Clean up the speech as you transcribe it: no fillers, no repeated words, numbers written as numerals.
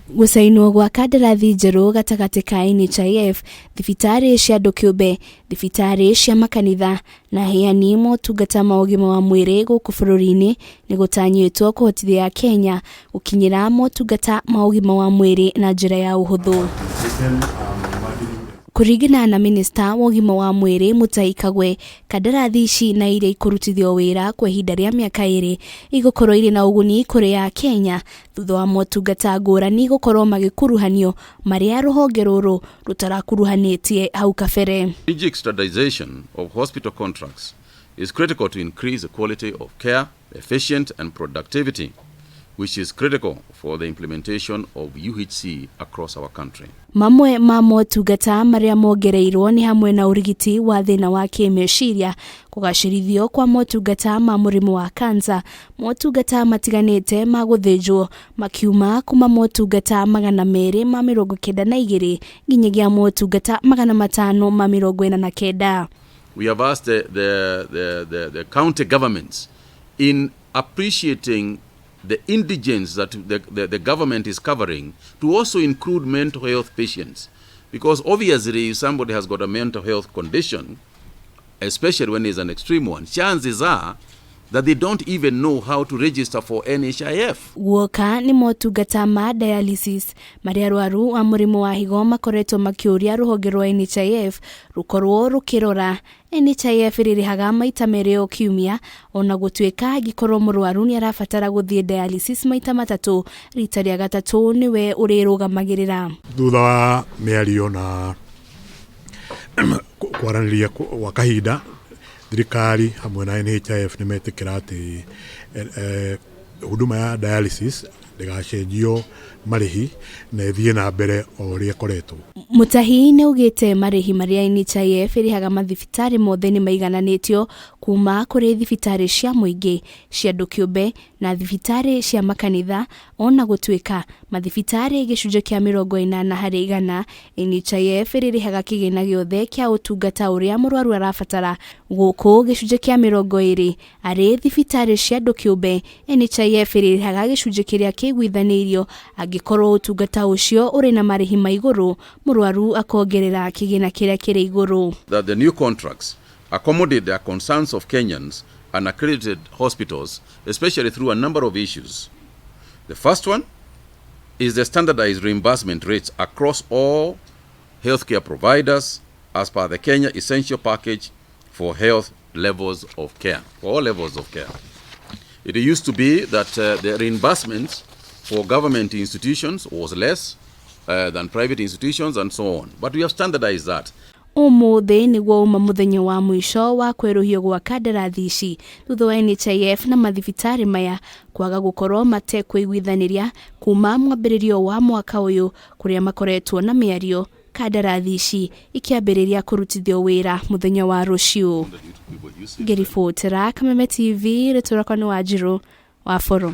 Gusainwo gwa kandarathi njeru gatagati ka NHIF, thibitari cia andu kiumbe, thibitari cia makanitha na aheyani motungata ma ugima wa mwiri guku bururi-ini ni gutanyitwo kuhotithia Kenya gukinyira motungata ma ugima wa mwiri na njira ya uhuthu. Kuringana na minista wa ugima wa mwiri Mutahi Kagwe, kandarathi ici na iria ikurutithio wira kwa ihinda ria miaka 2 igukorwo iri na uguni kuri ya Kenya thutha wa motungata ngurani gukorwo magikuruhanio maria ruhonge ruru rutarakuruhanitie hau kabere. Strategic standardization of hospital contracts is critical to increase the quality of care, efficient and productivity, which is critical for the implementation of UHC across our country. Mamwe ma motungata maria mongereirwo ni hamwe na urigiti wa thina wa kimeciria, kugacirithio kwa motungata ma mirimu wa kansa, motungata matiganite ma guthinjwo makiuma kuma motungata 292 nginyagia motungata 549. We have asked the county governments in appreciating the indigents that the government is covering to also include mental health patients, because obviously if somebody has got a mental health condition, especially when it's an extreme one, chances are that they don't even know how to register for NHIF. Woka ni motungata ma dialysis maria arwaru wa murimu wa higo makoretwo makiuria ruhonge rwa NHIF rukorwo rukirora. NHIF ririhaga maita mere o kiumia, ona gutwika angikorwo murwaru ni arabatara guthie dialysis maita 3, rita ria gatatu niwe urirugamagirira. Thutha wa miario na kwaraniria wa kahinda, thirikari hamwe na NHIF ni metikira ati huduma ya dialysis ndigacenjio marihi na ithie na mbere o ria koretwo. Mutahi ni ugite marihi maria NHIF irihaga mathibitari mothe ni maigananitio kuma kuri thibitari cia muingi, cia andu kiumbe na thibitari cia makanitha, ona gutwika mathibitari gicunje kia 80% NHIF irihaga kigina giothe kia utungata uria murwaru arabatara. Guku gicunje kia 20 ari thibitari cia andu kiumbe, NHIF irihaga gicunje kiria kigwithanirio angikorwo utungata ucio uri na marihi maiguru, murwaru akongerera kigina kiria kiri iguru. That the new contracts accommodate the concerns of Kenyans and accredited hospitals, especially through a number of issues. The first one is the standardized reimbursement rates across all healthcare providers as per the Kenya Essential Package for health levels of care, for all levels of care. It used to be that the reimbursements for government institutions was less than private institutions and so on. But we have standardized that. Umuthi niguo uma muthenya wa mwisho wa kweruhio gwa kandarathi ici thutha wa NHIF na mathibitari maya kwaga gukorwo matekwiguithaniria kuma mwambiririo wa mwaka uyu kuria makoretwo na miario. Kandarathi ici ikiambiriria kurutithio wira muthenya wa rucio. Ngiribotera Kameme TV, ritora kwa ni wa njeru wa Forum.